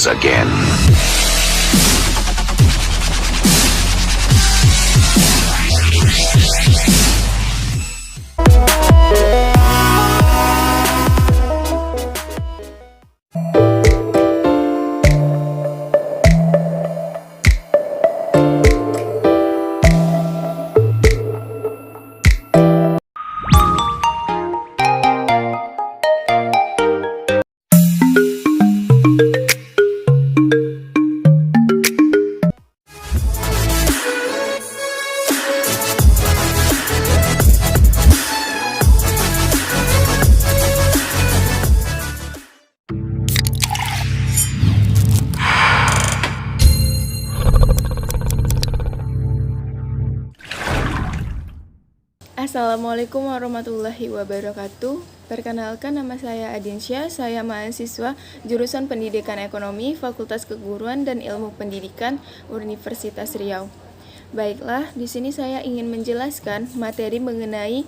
begins again. Assalamualaikum warahmatullahi wabarakatuh. Perkenalkan, nama saya Adinsyah. Saya mahasiswa jurusan Pendidikan Ekonomi, Fakultas Keguruan dan Ilmu Pendidikan Universitas Riau. Baiklah, di sini saya ingin menjelaskan materi mengenai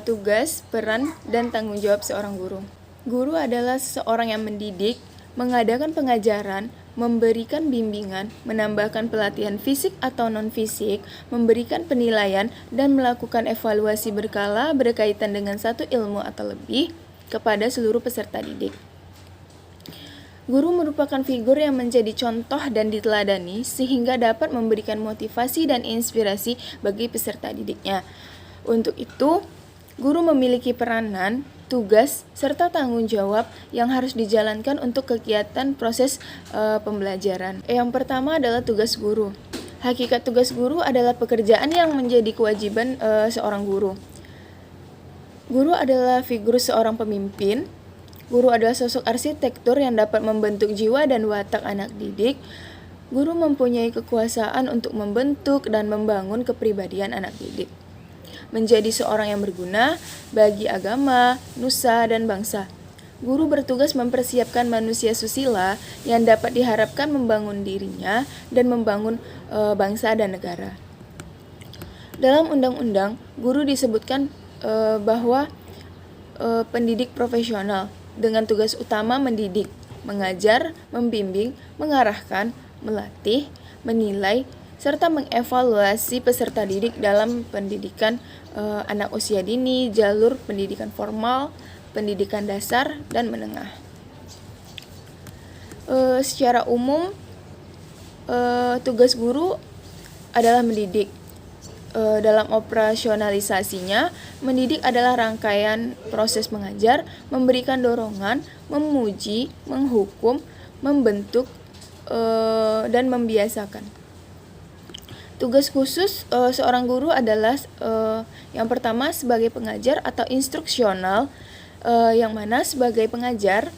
tugas, peran, dan tanggung jawab seorang guru. Guru adalah seseorang yang mendidik, mengadakan pengajaran, memberikan bimbingan, menambahkan pelatihan fisik atau non-fisik, memberikan penilaian, dan melakukan evaluasi berkala berkaitan dengan satu ilmu atau lebih kepada seluruh peserta didik. Guru merupakan figur yang menjadi contoh dan diteladani sehingga dapat memberikan motivasi dan inspirasi bagi peserta didiknya. Untuk itu, guru memiliki peranan, tugas, serta tanggung jawab yang harus dijalankan untuk kegiatan proses pembelajaran. Yang pertama adalah tugas guru. Hakikat tugas guru adalah pekerjaan yang menjadi kewajiban seorang guru. Guru adalah figur seorang pemimpin. Guru adalah sosok arsitektur yang dapat membentuk jiwa dan watak anak didik. Guru mempunyai kekuasaan untuk membentuk dan membangun kepribadian anak didik. Menjadi seorang yang berguna bagi agama, nusa, dan bangsa. Guru bertugas mempersiapkan manusia susila yang dapat diharapkan membangun dirinya dan membangun bangsa dan negara. Dalam undang-undang, guru disebutkan bahwa pendidik profesional dengan tugas utama mendidik, mengajar, membimbing, mengarahkan, melatih, menilai, serta mengevaluasi peserta didik dalam pendidikan anak usia dini, jalur pendidikan formal, pendidikan dasar, dan menengah. Secara umum, tugas guru adalah mendidik. Dalam operasionalisasinya, mendidik adalah rangkaian proses mengajar, memberikan dorongan, memuji, menghukum, membentuk, dan membiasakan. Tugas khusus seorang guru adalah yang pertama sebagai pengajar atau instruksional, yang mana sebagai pengajar,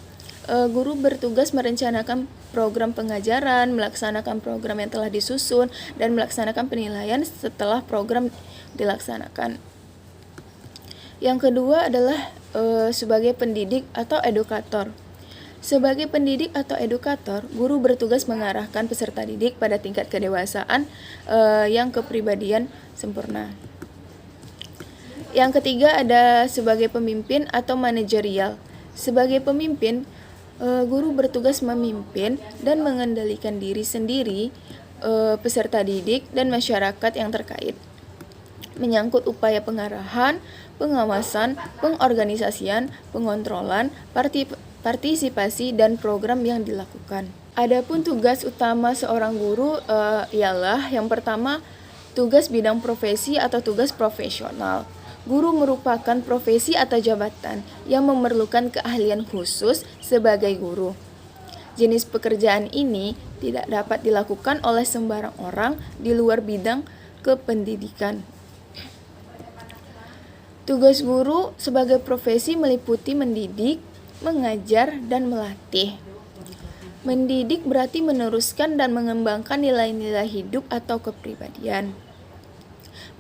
guru bertugas merencanakan program pengajaran, melaksanakan program yang telah disusun, dan melaksanakan penilaian setelah program dilaksanakan. Yang kedua adalah sebagai pendidik atau edukator. Sebagai pendidik atau edukator, guru bertugas mengarahkan peserta didik pada tingkat kedewasaan yang kepribadian sempurna. Yang ketiga ada sebagai pemimpin atau manajerial. Sebagai pemimpin, guru bertugas memimpin dan mengendalikan diri sendiri, peserta didik, dan masyarakat yang terkait. Menyangkut upaya pengarahan, pengawasan, pengorganisasian, pengontrolan, partisipasi, dan program yang dilakukan. Adapun tugas utama seorang guru ialah yang pertama, tugas bidang profesi atau tugas profesional. Guru merupakan profesi atau jabatan yang memerlukan keahlian khusus sebagai guru. Jenis pekerjaan ini tidak dapat dilakukan oleh sembarang orang di luar bidang kependidikan. Tugas guru sebagai profesi meliputi mendidik, mengajar, dan melatih. Mendidik berarti meneruskan dan mengembangkan nilai-nilai hidup atau kepribadian.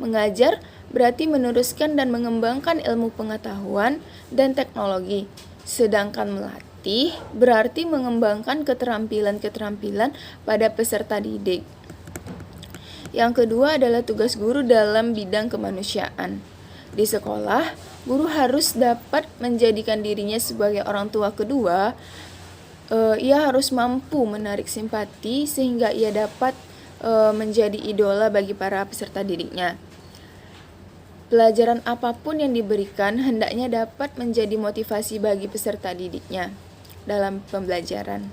Mengajar berarti meneruskan dan mengembangkan ilmu pengetahuan dan teknologi. Sedangkan melatih berarti mengembangkan keterampilan-keterampilan pada peserta didik. Yang kedua adalah tugas guru dalam bidang kemanusiaan. Di sekolah, guru harus dapat menjadikan dirinya sebagai orang tua kedua Ia harus mampu menarik simpati sehingga ia dapat menjadi idola bagi para peserta didiknya. Pelajaran apapun yang diberikan hendaknya dapat menjadi motivasi bagi peserta didiknya dalam pembelajaran.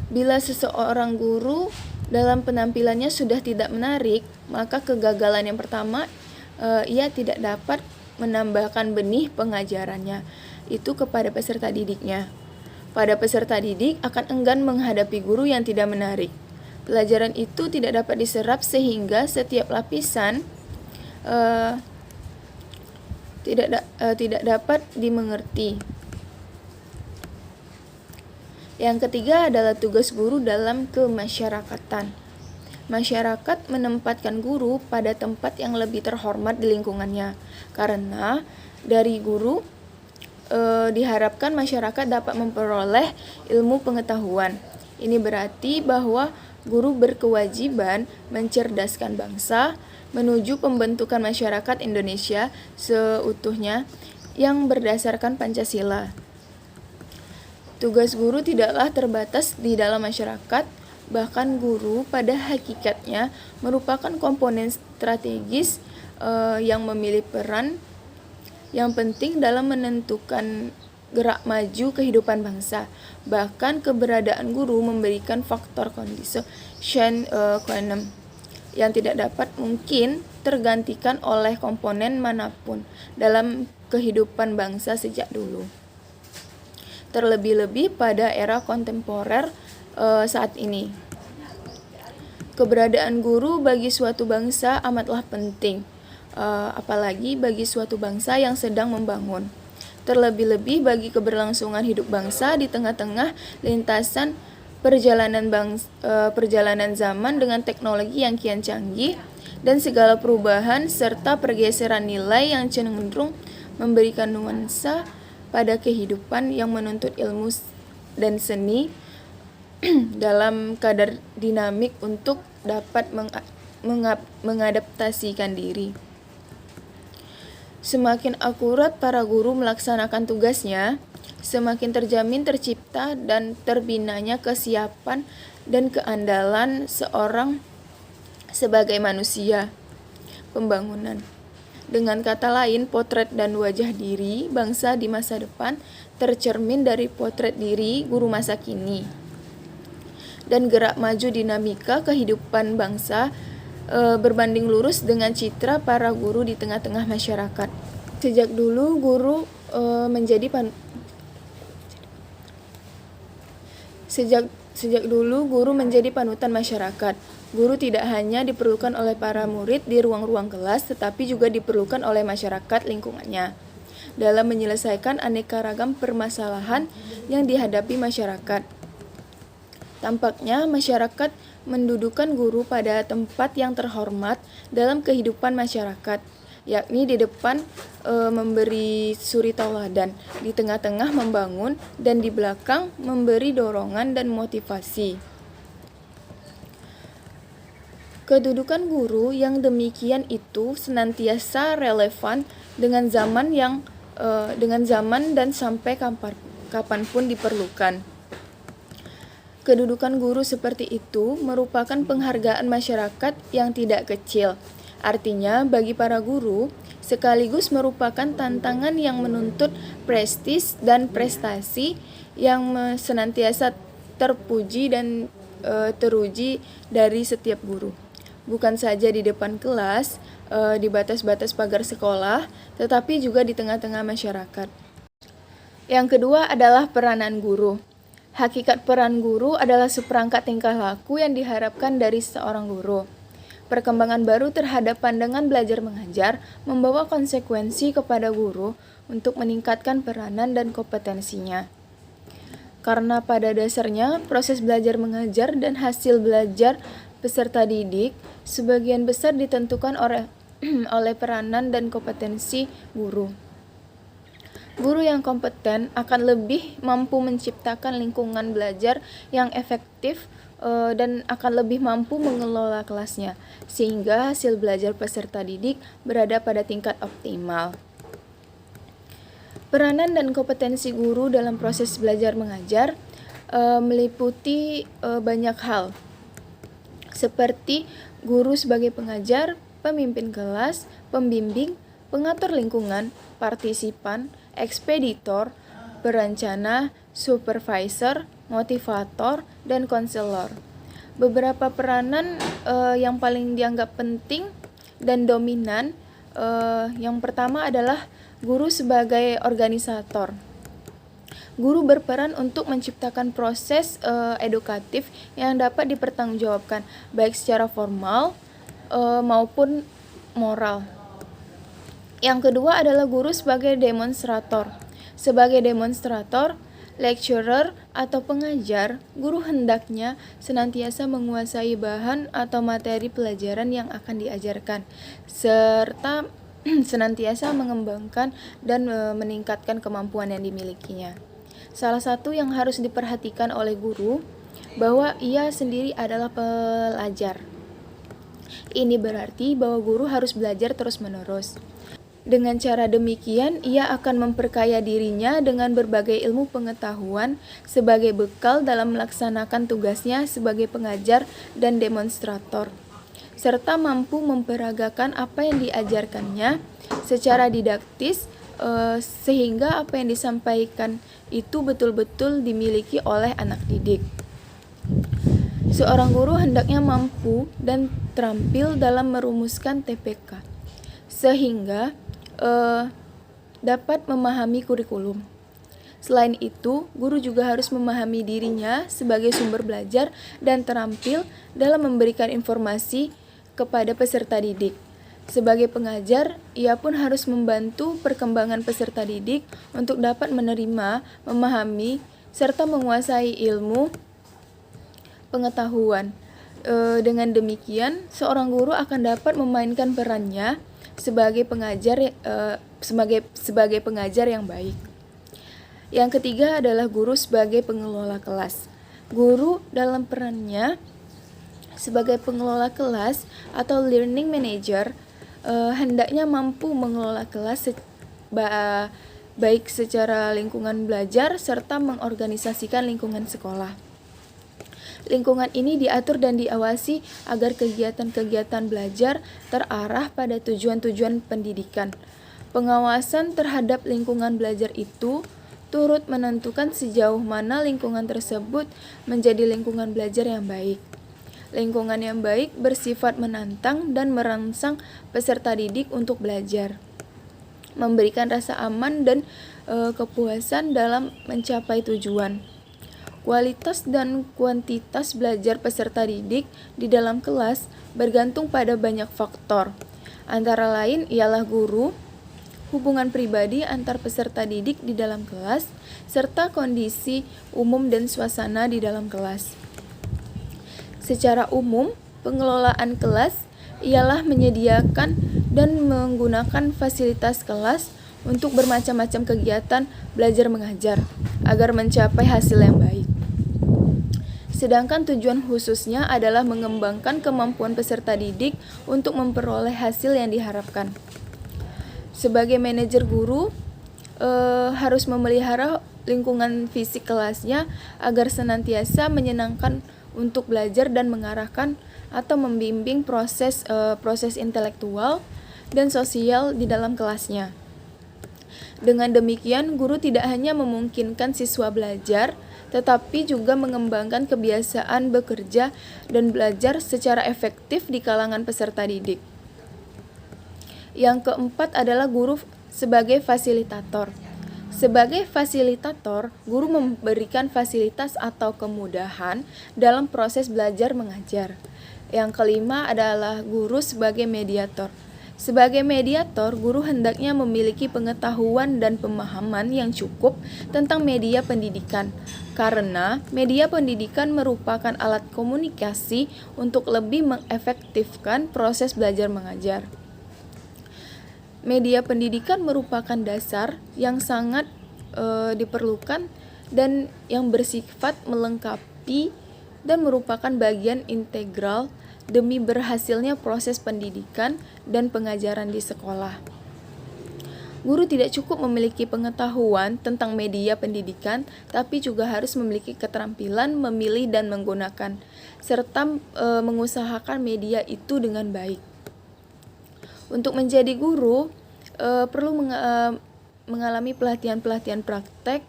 Bila seseorang guru dalam penampilannya sudah tidak menarik, maka kegagalan yang pertama, ia tidak dapat menambahkan benih pengajarannya itu kepada peserta didiknya. Pada peserta didik akan enggan menghadapi guru yang tidak menarik. Pelajaran itu tidak dapat diserap sehingga setiap lapisan tidak dapat dimengerti. Yang ketiga adalah tugas guru dalam kemasyarakatan. Masyarakat menempatkan guru pada tempat yang lebih terhormat di lingkungannya, karena dari guru diharapkan masyarakat dapat memperoleh ilmu pengetahuan. Ini berarti bahwa guru berkewajiban mencerdaskan bangsa menuju pembentukan masyarakat Indonesia seutuhnya yang berdasarkan Pancasila. Tugas guru tidaklah terbatas di dalam masyarakat, bahkan guru pada hakikatnya merupakan komponen strategis yang memiliki peran yang penting dalam menentukan gerak maju kehidupan bangsa. Bahkan keberadaan guru memberikan faktor condition quantum yang tidak dapat mungkin tergantikan oleh komponen manapun dalam kehidupan bangsa sejak dulu. Terlebih-lebih pada era kontemporer saat ini. Keberadaan guru bagi suatu bangsa amatlah penting, apalagi bagi suatu bangsa yang sedang membangun. Terlebih-lebih bagi keberlangsungan hidup bangsa di tengah-tengah lintasan perjalanan zaman dengan teknologi yang kian canggih dan segala perubahan serta pergeseran nilai yang cenderung memberikan nuansa pada kehidupan yang menuntut ilmu dan seni dalam kadar dinamik untuk dapat mengadaptasikan diri. Semakin akurat para guru melaksanakan tugasnya, semakin terjamin tercipta dan terbinanya kesiapan dan keandalan seorang sebagai manusia pembangunan. Dengan kata lain, potret dan wajah diri bangsa di masa depan tercermin dari potret diri guru masa kini. Dan gerak maju dinamika kehidupan bangsa berbanding lurus dengan citra para guru di tengah-tengah masyarakat. Sejak dulu guru menjadi panutan masyarakat. Guru tidak hanya diperlukan oleh para murid di ruang-ruang kelas, tetapi juga diperlukan oleh masyarakat lingkungannya dalam menyelesaikan aneka ragam permasalahan yang dihadapi masyarakat. Tampaknya masyarakat mendudukan guru pada tempat yang terhormat dalam kehidupan masyarakat, yakni di depan memberi suri tauladan, di tengah-tengah membangun, dan di belakang memberi dorongan dan motivasi. Kedudukan guru yang demikian itu senantiasa relevan dengan zaman dan sampai kapanpun diperlukan. Kedudukan guru seperti itu merupakan penghargaan masyarakat yang tidak kecil. Artinya, bagi para guru, sekaligus merupakan tantangan yang menuntut prestis dan prestasi yang senantiasa terpuji dan teruji dari setiap guru. Bukan saja di depan kelas, di batas-batas pagar sekolah, tetapi juga di tengah-tengah masyarakat. Yang kedua adalah peranan guru. Hakikat peran guru adalah seperangkat tingkah laku yang diharapkan dari seorang guru. Perkembangan baru terhadap pandangan belajar mengajar membawa konsekuensi kepada guru untuk meningkatkan peranan dan kompetensinya. Karena pada dasarnya proses belajar mengajar dan hasil belajar peserta didik sebagian besar ditentukan oleh peranan dan kompetensi guru. Guru yang kompeten akan lebih mampu menciptakan lingkungan belajar yang efektif dan akan lebih mampu mengelola kelasnya, sehingga hasil belajar peserta didik berada pada tingkat optimal. Peranan dan kompetensi guru dalam proses belajar mengajar meliputi banyak hal, seperti guru sebagai pengajar, pemimpin kelas, pembimbing, pengatur lingkungan, partisipan, ekspeditor, perencana, supervisor, motivator, dan konselor. Beberapa peranan yang paling dianggap penting dan dominan, yang pertama adalah guru sebagai organisator. Guru berperan untuk menciptakan proses edukatif yang dapat dipertanggungjawabkan baik secara formal maupun moral. Yang kedua adalah guru sebagai demonstrator. Sebagai demonstrator, lecturer atau pengajar, guru hendaknya senantiasa menguasai bahan atau materi pelajaran yang akan diajarkan, serta senantiasa mengembangkan dan meningkatkan kemampuan yang dimilikinya. Salah satu yang harus diperhatikan oleh guru bahwa ia sendiri adalah pelajar. Ini berarti bahwa guru harus belajar terus-menerus. Dengan cara demikian, ia akan memperkaya dirinya dengan berbagai ilmu pengetahuan sebagai bekal dalam melaksanakan tugasnya sebagai pengajar dan demonstrator, serta mampu memperagakan apa yang diajarkannya secara didaktis sehingga apa yang disampaikan itu betul-betul dimiliki oleh anak didik. Seorang guru hendaknya mampu dan terampil dalam merumuskan TPK, sehingga dapat memahami kurikulum. Selain itu, guru juga harus memahami dirinya sebagai sumber belajar dan terampil dalam memberikan informasi kepada peserta didik. Sebagai pengajar, ia pun harus membantu perkembangan peserta didik untuk dapat menerima, memahami, serta menguasai ilmu pengetahuan. Dengan demikian, seorang guru akan dapat memainkan perannya sebagai pengajar sebagai pengajar yang baik. Yang ketiga adalah guru sebagai pengelola kelas. Guru dalam perannya sebagai pengelola kelas atau learning manager hendaknya mampu mengelola kelas baik secara lingkungan belajar serta mengorganisasikan lingkungan sekolah. Lingkungan ini diatur dan diawasi agar kegiatan-kegiatan belajar terarah pada tujuan-tujuan pendidikan. Pengawasan terhadap lingkungan belajar itu turut menentukan sejauh mana lingkungan tersebut menjadi lingkungan belajar yang baik. Lingkungan yang baik bersifat menantang dan merangsang peserta didik untuk belajar, memberikan rasa aman dan kepuasan dalam mencapai tujuan. Kualitas dan kuantitas belajar peserta didik di dalam kelas bergantung pada banyak faktor. Antara lain ialah guru, hubungan pribadi antar peserta didik di dalam kelas, serta kondisi umum dan suasana di dalam kelas. Secara umum, pengelolaan kelas ialah menyediakan dan menggunakan fasilitas kelas untuk bermacam-macam kegiatan belajar mengajar agar mencapai hasil yang baik. Sedangkan tujuan khususnya adalah mengembangkan kemampuan peserta didik untuk memperoleh hasil yang diharapkan. Sebagai manajer guru, harus memelihara lingkungan fisik kelasnya agar senantiasa menyenangkan untuk belajar dan mengarahkan atau membimbing proses intelektual dan sosial di dalam kelasnya. Dengan demikian, guru tidak hanya memungkinkan siswa belajar, tetapi juga mengembangkan kebiasaan bekerja dan belajar secara efektif di kalangan peserta didik. Yang keempat adalah guru sebagai fasilitator. Sebagai fasilitator, guru memberikan fasilitas atau kemudahan dalam proses belajar mengajar. Yang kelima adalah guru sebagai mediator. Sebagai mediator, guru hendaknya memiliki pengetahuan dan pemahaman yang cukup tentang media pendidikan, karena media pendidikan merupakan alat komunikasi untuk lebih mengefektifkan proses belajar mengajar. Media pendidikan merupakan dasar yang sangat diperlukan dan yang bersifat melengkapi dan merupakan bagian integral demi berhasilnya proses pendidikan dan pengajaran di sekolah. Guru tidak cukup memiliki pengetahuan tentang media pendidikan, tapi juga harus memiliki keterampilan memilih dan menggunakan, serta mengusahakan media itu dengan baik. Untuk menjadi guru, perlu mengalami pelatihan-pelatihan praktek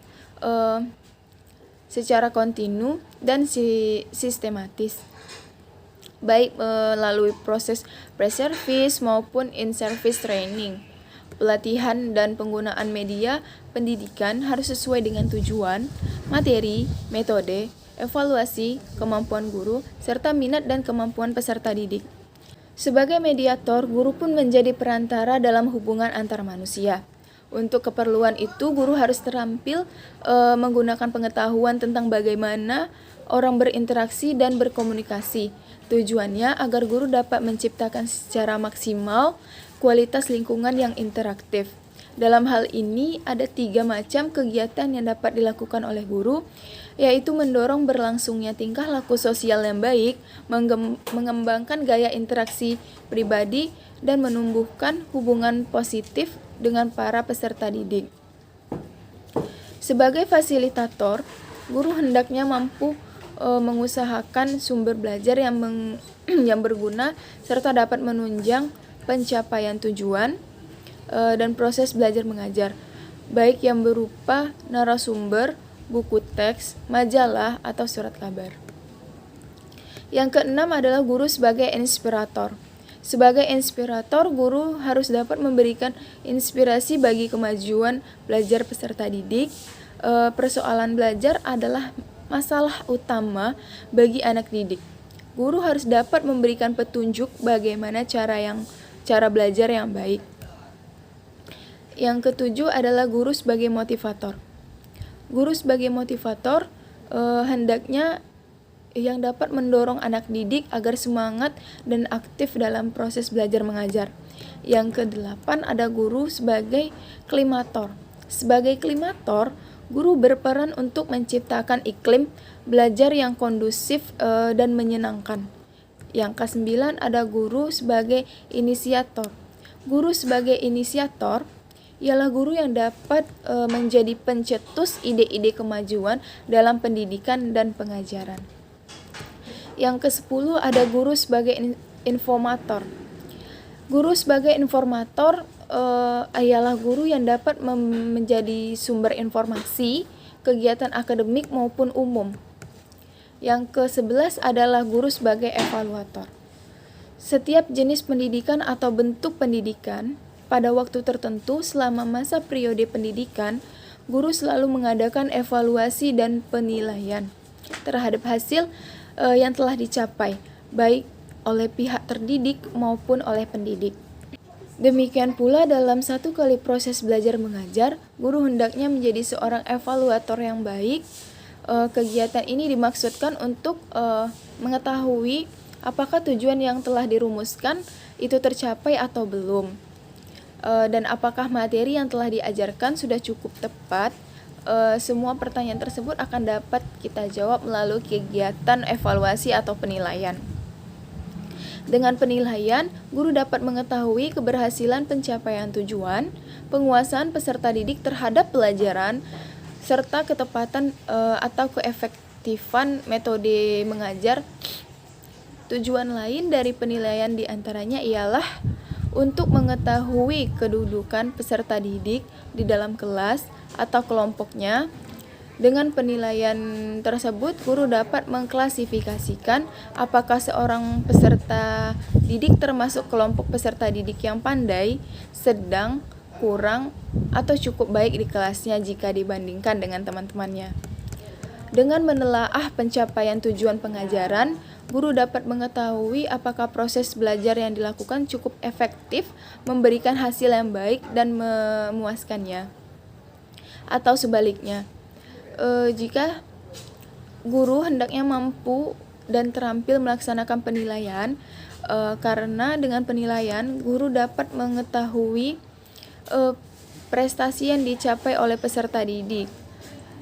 secara kontinu dan sistematis, baik melalui proses pre-service maupun in-service training. Pelatihan dan penggunaan media pendidikan harus sesuai dengan tujuan, materi, metode, evaluasi, kemampuan guru, serta minat dan kemampuan peserta didik. Sebagai mediator, guru pun menjadi perantara dalam hubungan antar manusia. Untuk keperluan itu, guru harus terampil menggunakan pengetahuan tentang bagaimana orang berinteraksi dan berkomunikasi. Tujuannya agar guru dapat menciptakan secara maksimal kualitas lingkungan yang interaktif. Dalam hal ini, ada 3 macam kegiatan yang dapat dilakukan oleh guru, yaitu mendorong berlangsungnya tingkah laku sosial yang baik, mengembangkan gaya interaksi pribadi, dan menumbuhkan hubungan positif dengan para peserta didik. Sebagai fasilitator, guru hendaknya mampu mengusahakan sumber belajar yang berguna serta dapat menunjang pencapaian tujuan dan proses belajar mengajar, baik yang berupa narasumber, buku teks, majalah, atau surat kabar. Yang keenam adalah guru sebagai inspirator. Sebagai inspirator, guru harus dapat memberikan inspirasi bagi kemajuan belajar peserta didik. Persoalan belajar adalah masalah utama bagi anak didik. Guru harus dapat memberikan petunjuk bagaimana cara belajar yang baik. Yang ketujuh adalah guru sebagai motivator. Guru sebagai motivator hendaknya yang dapat mendorong anak didik agar semangat dan aktif dalam proses belajar mengajar. Yang kedelapan ada guru sebagai klimator. Sebagai klimator, guru berperan untuk menciptakan iklim belajar yang kondusif dan menyenangkan. Yang kesembilan ada guru sebagai inisiator. Guru sebagai inisiator ialah guru yang dapat menjadi pencetus ide-ide kemajuan dalam pendidikan dan pengajaran. Yang ke-10 ada guru sebagai informator. Guru sebagai informator ialah guru yang dapat menjadi sumber informasi, kegiatan akademik maupun umum. Yang ke-11 adalah guru sebagai evaluator. Setiap jenis pendidikan atau bentuk pendidikan pada waktu tertentu selama masa periode pendidikan, guru selalu mengadakan evaluasi dan penilaian terhadap hasil yang telah dicapai, baik oleh pihak terdidik maupun oleh pendidik. Demikian pula dalam satu kali proses belajar mengajar, guru hendaknya menjadi seorang evaluator yang baik. Kegiatan ini dimaksudkan untuk mengetahui apakah tujuan yang telah dirumuskan itu tercapai atau belum, dan apakah materi yang telah diajarkan sudah cukup tepat. Semua pertanyaan tersebut akan dapat kita jawab melalui kegiatan evaluasi atau penilaian. Dengan penilaian, guru dapat mengetahui keberhasilan pencapaian tujuan, penguasaan peserta didik terhadap pelajaran, serta ketepatan atau keefektifan metode mengajar. Tujuan lain dari penilaian diantaranya ialah untuk mengetahui kedudukan peserta didik di dalam kelas atau kelompoknya. Dengan penilaian tersebut, guru dapat mengklasifikasikan apakah seorang peserta didik termasuk kelompok peserta didik yang pandai, sedang, kurang, atau cukup baik di kelasnya jika dibandingkan dengan teman-temannya. Dengan menelaah pencapaian tujuan pengajaran, guru dapat mengetahui apakah proses belajar yang dilakukan cukup efektif, memberikan hasil yang baik dan memuaskannya. Atau sebaliknya, jika guru hendaknya mampu dan terampil melaksanakan penilaian, karena dengan penilaian guru dapat mengetahui prestasi yang dicapai oleh peserta didik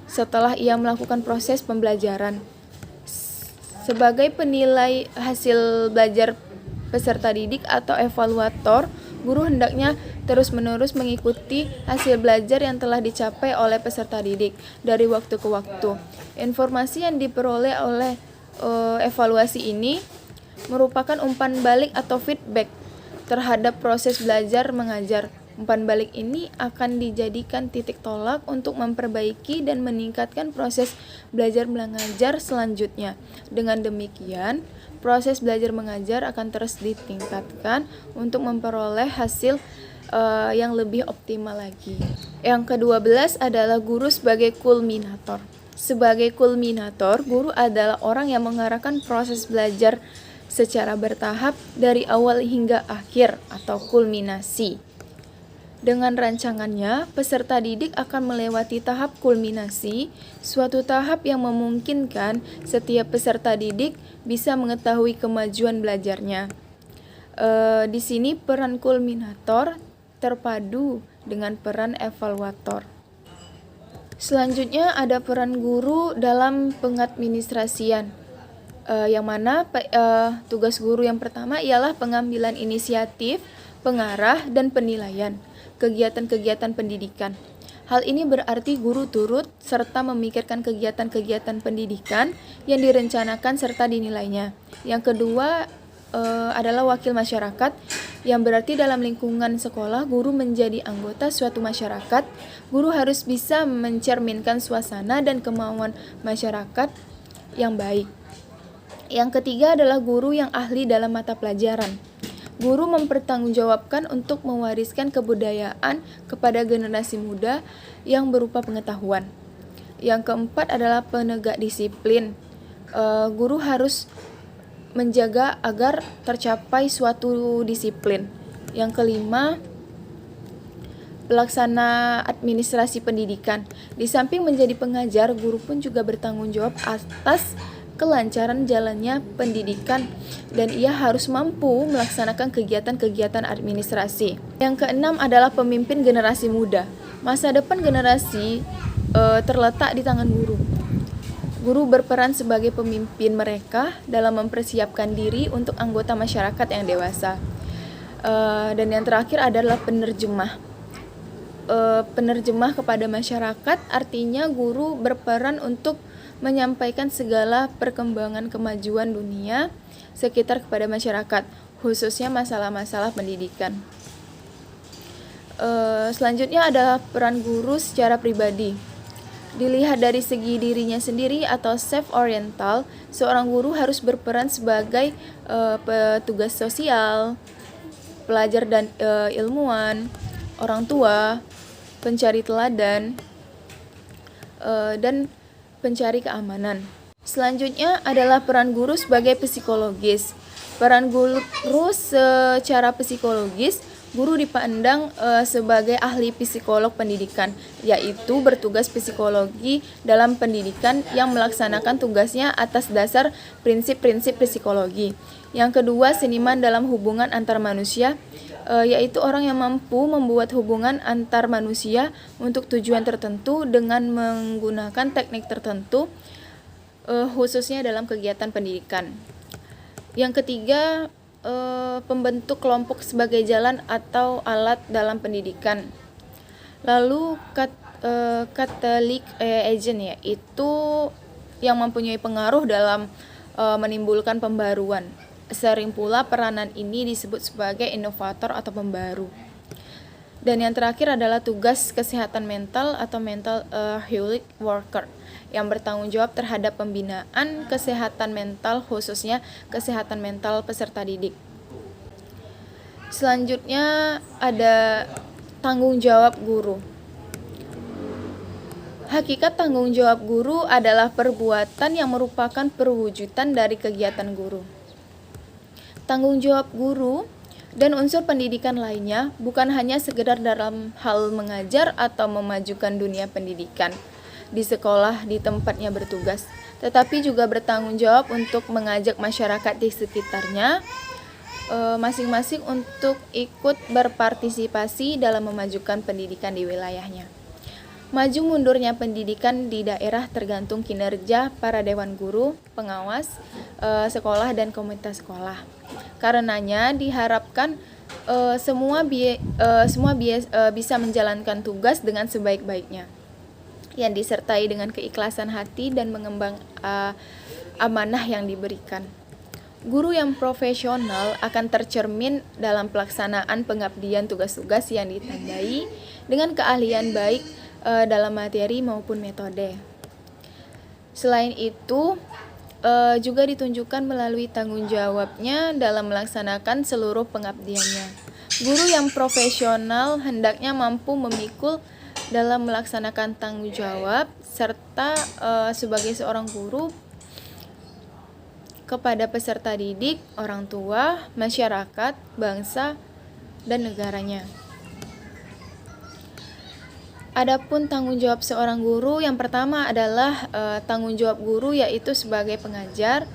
setelah ia melakukan proses pembelajaran. Sebagai penilai hasil belajar peserta didik atau evaluator, guru hendaknya terus-menerus mengikuti hasil belajar yang telah dicapai oleh peserta didik dari waktu ke waktu. Informasi yang diperoleh oleh evaluasi ini merupakan umpan balik atau feedback terhadap proses belajar mengajar. Umpan balik ini akan dijadikan titik tolak untuk memperbaiki dan meningkatkan proses belajar mengajar selanjutnya. Dengan demikian, proses belajar mengajar akan terus ditingkatkan untuk memperoleh hasil yang lebih optimal lagi. Yang ke-12 adalah guru sebagai kulminator. Sebagai kulminator, guru adalah orang yang mengarahkan proses belajar secara bertahap dari awal hingga akhir atau kulminasi. Dengan rancangannya, peserta didik akan melewati tahap kulminasi, suatu tahap yang memungkinkan setiap peserta didik bisa mengetahui kemajuan belajarnya. Di sini peran kulminator terpadu dengan peran evaluator. Selanjutnya ada peran guru dalam pengadministrasian, yang mana tugas guru yang pertama ialah pengambilan inisiatif, pengarah, dan penilaian kegiatan-kegiatan pendidikan. Hal ini berarti guru turut serta memikirkan kegiatan-kegiatan pendidikan yang direncanakan serta dinilainya. Yang kedua adalah wakil masyarakat, yang berarti dalam lingkungan sekolah guru menjadi anggota suatu masyarakat. Guru harus bisa mencerminkan suasana dan kemauan masyarakat yang baik. Yang ketiga adalah guru yang ahli dalam mata pelajaran. Guru mempertanggungjawabkan untuk mewariskan kebudayaan kepada generasi muda yang berupa pengetahuan. Yang keempat adalah penegak disiplin. Guru harus menjaga agar tercapai suatu disiplin. Yang kelima, pelaksana administrasi pendidikan. Di samping menjadi pengajar, guru pun juga bertanggung jawab atas kelancaran jalannya pendidikan dan ia harus mampu melaksanakan kegiatan-kegiatan administrasi. Yang keenam adalah pemimpin generasi muda. Masa depan generasi terletak di tangan guru. Guru berperan sebagai pemimpin mereka dalam mempersiapkan diri untuk anggota masyarakat yang dewasa. Dan yang terakhir adalah penerjemah. Penerjemah kepada masyarakat artinya guru berperan untuk menyampaikan segala perkembangan kemajuan dunia sekitar kepada masyarakat, khususnya masalah-masalah pendidikan. Selanjutnya adalah peran guru secara pribadi. Dilihat dari segi dirinya sendiri atau self-oriental, seorang guru harus berperan sebagai petugas sosial, pelajar dan ilmuwan, orang tua, pencari teladan, dan pencari keamanan. Selanjutnya adalah peran guru sebagai psikologis. Peran guru secara psikologis, guru dipandang sebagai ahli psikolog pendidikan, yaitu bertugas psikologi dalam pendidikan yang melaksanakan tugasnya atas dasar prinsip-prinsip psikologi. Yang kedua, seniman dalam hubungan antar manusia, yaitu orang yang mampu membuat hubungan antar manusia untuk tujuan tertentu dengan menggunakan teknik tertentu, khususnya dalam kegiatan pendidikan. Yang ketiga, pembentuk kelompok sebagai jalan atau alat dalam pendidikan. Lalu catalytic agent, yaitu yang mempunyai pengaruh dalam menimbulkan pembaruan. Sering pula peranan ini disebut sebagai inovator atau pembaru. Dan yang terakhir adalah tugas kesehatan mental atau mental health worker, yang bertanggung jawab terhadap pembinaan kesehatan mental, khususnya kesehatan mental peserta didik. Selanjutnya ada tanggung jawab guru. Hakikat tanggung jawab guru adalah perbuatan yang merupakan perwujudan dari kegiatan guru. Tanggung jawab guru dan unsur pendidikan lainnya bukan hanya sekedar dalam hal mengajar atau memajukan dunia pendidikan di sekolah di tempatnya bertugas, tetapi juga bertanggung jawab untuk mengajak masyarakat di sekitarnya masing-masing untuk ikut berpartisipasi dalam memajukan pendidikan di wilayahnya. Maju mundurnya pendidikan di daerah tergantung kinerja para dewan guru, pengawas sekolah dan komunitas sekolah. Karenanya diharapkan bisa menjalankan tugas dengan sebaik-baiknya yang disertai dengan keikhlasan hati dan mengemban amanah yang diberikan. Guru yang profesional akan tercermin dalam pelaksanaan pengabdian tugas-tugas yang ditandai dengan keahlian baik dalam materi maupun metode. Selain itu, juga ditunjukkan melalui tanggung jawabnya dalam melaksanakan seluruh pengabdiannya. Guru yang profesional hendaknya mampu memikul dalam melaksanakan tanggung jawab serta sebagai seorang guru kepada peserta didik, orang tua, masyarakat, bangsa, dan negaranya. Adapun tanggung jawab seorang guru, yang pertama adalah tanggung jawab guru yaitu sebagai pengajar,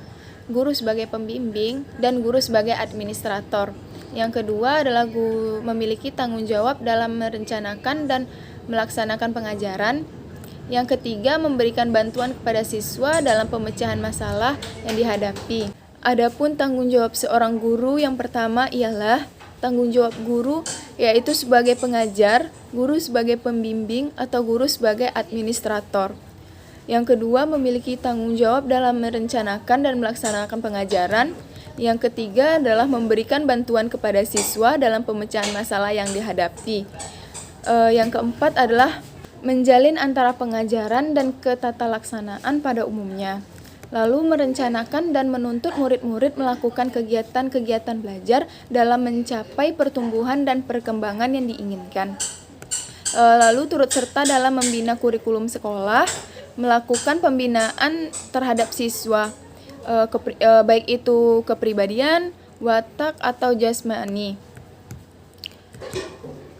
guru sebagai pembimbing, dan guru sebagai administrator. Yang kedua adalah guru memiliki tanggung jawab dalam merencanakan dan melaksanakan pengajaran. Yang ketiga, memberikan bantuan kepada siswa dalam pemecahan masalah yang dihadapi. Adapun tanggung jawab seorang guru yang pertama ialah tanggung jawab guru yaitu sebagai pengajar, guru sebagai pembimbing, atau guru sebagai administrator. Yang kedua, memiliki tanggung jawab dalam merencanakan dan melaksanakan pengajaran. Yang ketiga adalah memberikan bantuan kepada siswa dalam pemecahan masalah yang dihadapi. Yang keempat adalah menjalin antara pengajaran dan ketatalaksanaan pada umumnya, lalu merencanakan dan menuntut murid-murid melakukan kegiatan-kegiatan belajar dalam mencapai pertumbuhan dan perkembangan yang diinginkan. Lalu turut serta dalam membina kurikulum sekolah, melakukan pembinaan terhadap siswa, baik itu kepribadian, watak, atau jasmani.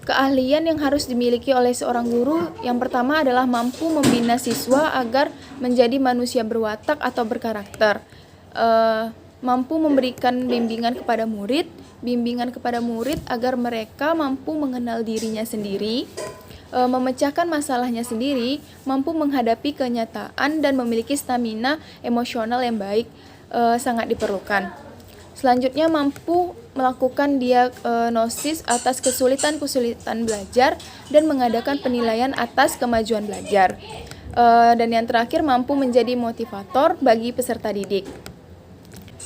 Keahlian yang harus dimiliki oleh seorang guru yang pertama adalah mampu membina siswa agar menjadi manusia berwatak atau berkarakter, mampu memberikan bimbingan kepada murid agar mereka mampu mengenal dirinya sendiri, memecahkan masalahnya sendiri, mampu menghadapi kenyataan, dan memiliki stamina emosional yang baik sangat diperlukan. Selanjutnya, mampu melakukan diagnosis atas kesulitan-kesulitan belajar dan mengadakan penilaian atas kemajuan belajar. Dan yang terakhir, mampu menjadi motivator bagi peserta didik.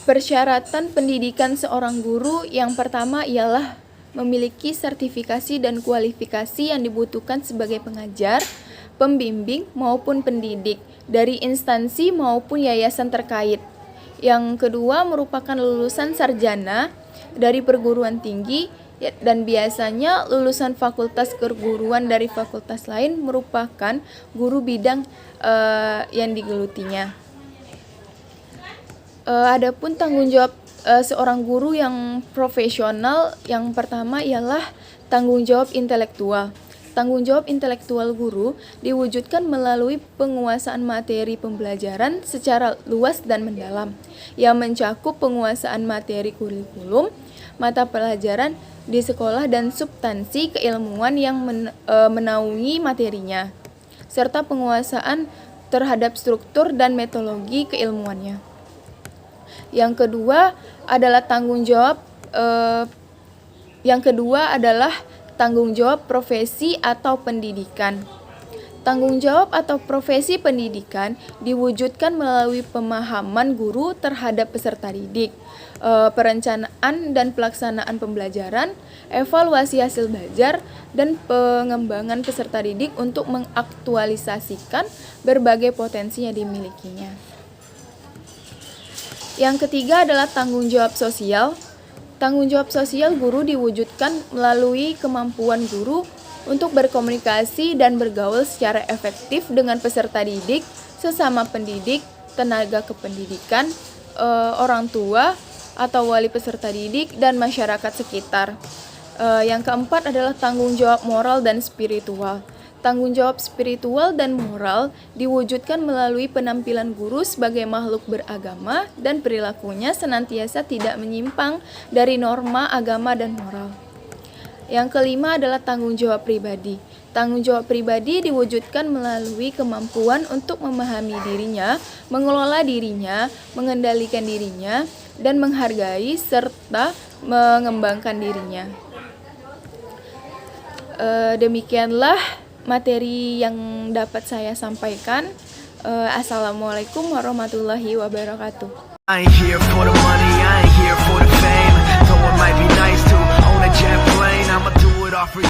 Persyaratan pendidikan seorang guru yang pertama ialah memiliki sertifikasi dan kualifikasi yang dibutuhkan sebagai pengajar, pembimbing, maupun pendidik dari instansi maupun yayasan terkait. Yang kedua, merupakan lulusan sarjana dari perguruan tinggi dan biasanya lulusan fakultas keguruan dari fakultas lain merupakan guru bidang yang digelutinya. Adapun tanggung jawab seorang guru yang profesional yang pertama ialah tanggung jawab intelektual. Tanggung jawab intelektual guru diwujudkan melalui penguasaan materi pembelajaran secara luas dan mendalam, yang mencakup penguasaan materi kurikulum, mata pelajaran di sekolah, dan substansi keilmuan yang menaungi materinya, serta penguasaan terhadap struktur dan metodologi keilmuannya. Yang kedua adalah tanggung jawab profesi atau pendidikan. Tanggung jawab atau profesi pendidikan diwujudkan melalui pemahaman guru terhadap peserta didik, perencanaan dan pelaksanaan pembelajaran, evaluasi hasil belajar, dan pengembangan peserta didik untuk mengaktualisasikan berbagai potensi yang dimilikinya. Yang ketiga adalah tanggung jawab sosial. Tanggung jawab sosial guru diwujudkan melalui kemampuan guru untuk berkomunikasi dan bergaul secara efektif dengan peserta didik, sesama pendidik, tenaga kependidikan, orang tua atau wali peserta didik, dan masyarakat sekitar. Yang keempat adalah tanggung jawab moral dan spiritual. Tanggung jawab spiritual dan moral diwujudkan melalui penampilan guru sebagai makhluk beragama dan perilakunya senantiasa tidak menyimpang dari norma agama dan moral. Yang kelima adalah tanggung jawab pribadi. Tanggung jawab pribadi diwujudkan melalui kemampuan untuk memahami dirinya, mengelola dirinya, mengendalikan dirinya, dan menghargai serta mengembangkan dirinya. Demikianlah materi yang dapat saya sampaikan. Assalamualaikum warahmatullahi wabarakatuh. I ain't here for the money.